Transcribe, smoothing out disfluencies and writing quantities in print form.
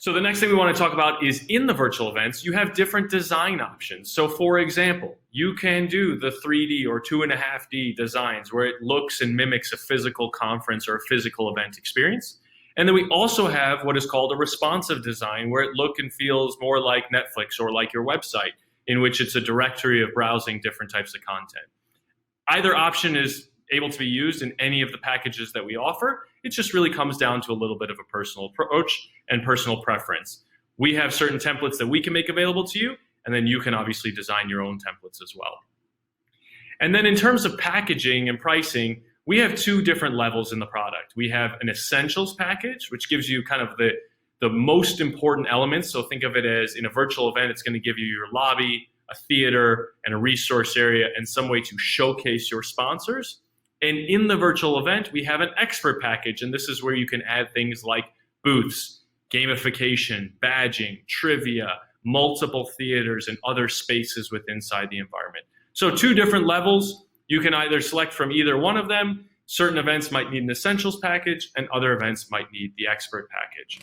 So the next thing we want to talk about is in the virtual events, you have different design options. So for example, you can do the 3D or 2.5D designs where it looks and mimics a physical conference or a physical event experience. And then we also have what is called a responsive design where it looks and feels more like Netflix or like your website, in which it's a directory of browsing different types of content. Either option is able to be used in any of the packages that we offer. It just really comes down to a little bit of a personal approach and personal preference. We have certain templates that we can make available to you, and then you can obviously design your own templates as well. And then in terms of packaging and pricing, we have two different levels in the product. We have an essentials package, which gives you kind of the most important elements. So think of it as in a virtual event, it's going to give you your lobby, a theater, and a resource area, and some way to showcase your sponsors. And in the virtual event, we have an expert package, and this is where you can add things like booths, gamification, badging, trivia, multiple theaters, and other spaces inside the environment. So two different levels. You can either select from either one of them. Certain events might need an essentials package, and other events might need the expert package.